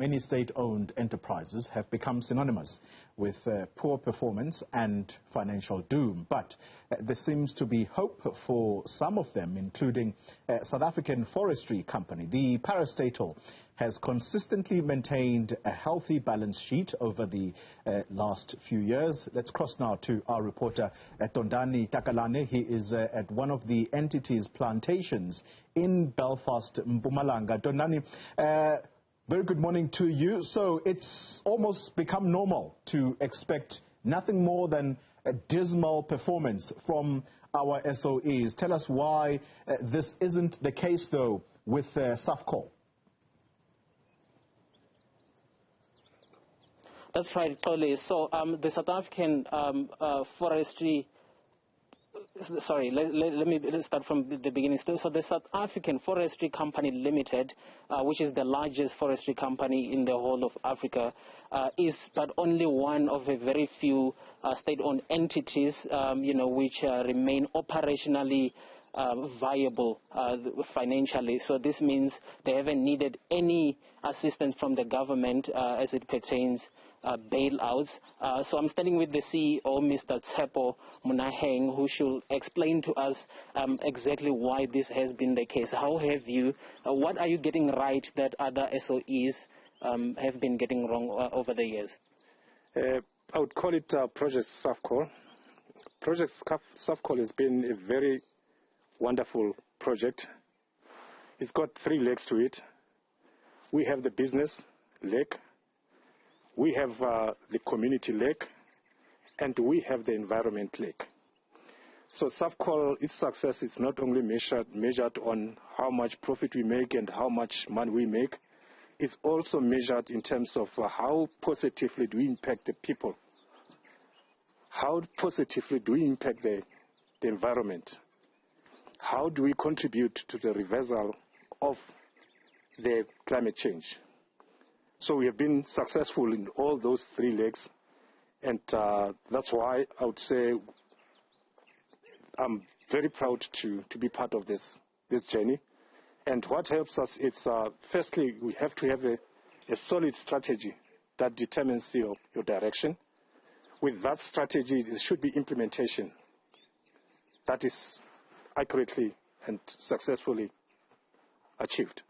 Many state-owned enterprises have become synonymous with poor performance and financial doom. But there seems to be hope for some of them, including South African Forestry Company. The parastatal has consistently maintained a healthy balance sheet over the last few years. Let's cross now to our reporter, Tondani Takalani. He is at one of the entity's plantations in Belfast, Mpumalanga. Tondani, very good morning to you. So it's almost become normal to expect nothing more than a dismal performance from our SOEs. Tell us why this isn't the case, though, with SAFCO. That's right, Tole. So the South African Forestry... Sorry, let's start from the beginning. So the South African Forestry Company Limited, which is the largest forestry company in the whole of Africa, is but only one of a very few state-owned entities, which remain operationally viable financially. So this means they haven't needed any assistance from the government as it pertains bailouts. So I'm standing with the CEO, Mr. Tshepo Munaheng, who should explain to us exactly why this has been the case. How have you, what are you getting right that other SOEs have been getting wrong over the years? I would call it Project SAFCO. Project SAFCO has been a very wonderful project. It's got three legs to it. We have the business leg, we have the community leg, and we have the environment leg. So SAFCO, its success is not only measured on how much profit we make and how much money we make, it's also measured in terms of how positively do we impact the people, how positively do we impact the environment, how do we contribute to the reversal of the climate change. So we have been successful in all those three legs, and that's why I would say I'm very proud to be part of this journey. And what helps us is, firstly, we have to have a solid strategy that determines your direction. With that strategy, there should be implementation that is accurately and successfully achieved.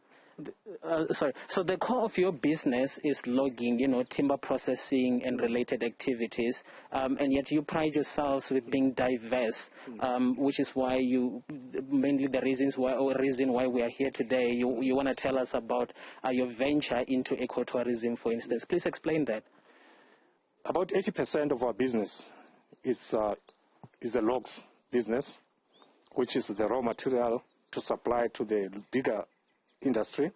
Sorry. So the core of your business is logging, timber processing and related activities, and yet you pride yourselves with being diverse, which is why mainly the reason why we are here today. You want to tell us about your venture into ecotourism, for instance. Please explain that. About 80% of our business is the logs business, which is the raw material to supply to the bigger industry.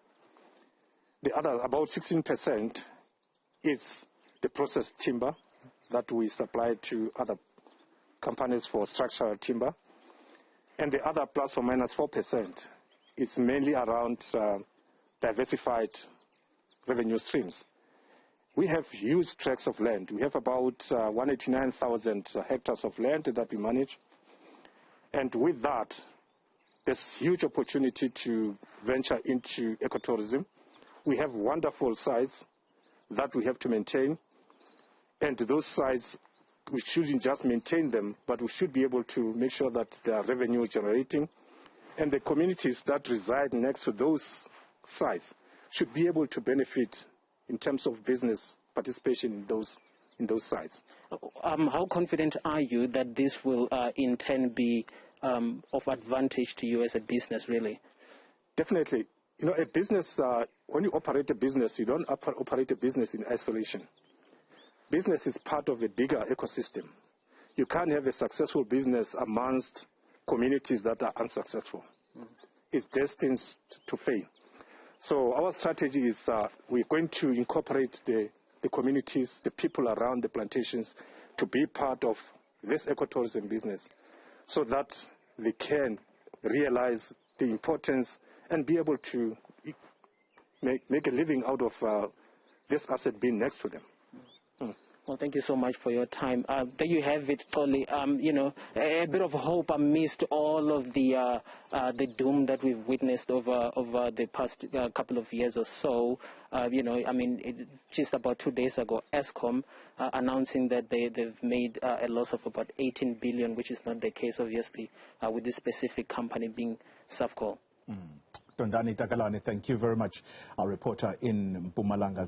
The other, about 16%, is the processed timber that we supply to other companies for structural timber. And the other plus or minus 4% is mainly around diversified revenue streams. We have huge tracts of land. We have about 189,000 hectares of land that we manage. And with that, there's huge opportunity to venture into ecotourism. We have wonderful sites that we have to maintain. And those sites, we shouldn't just maintain them, but we should be able to make sure that they are revenue generating. And the communities that reside next to those sites should be able to benefit in terms of business participation in those sites. How confident are you that this will in turn be of advantage to you as a business, really? Definitely. A business, when you operate a business, you don't operate a business in isolation. Business is part of a bigger ecosystem. You can't have a successful business amongst communities that are unsuccessful. It's destined to fail. So our strategy is we're going to incorporate the communities, the people around the plantations, to be part of this ecotourism business so that they can realize the importance and be able to make a living out of this asset being next to them. Well, thank you so much for your time. There you have it, Tolly. You know, a bit of hope amidst all of the doom that we've witnessed over the past couple of years or so. You know, I mean, just about 2 days ago, Eskom announcing that they've made a loss of about 18 billion, which is not the case, obviously, with this specific company being Safco. Tondani Takalani, thank you very much, our reporter in Mpumalanga.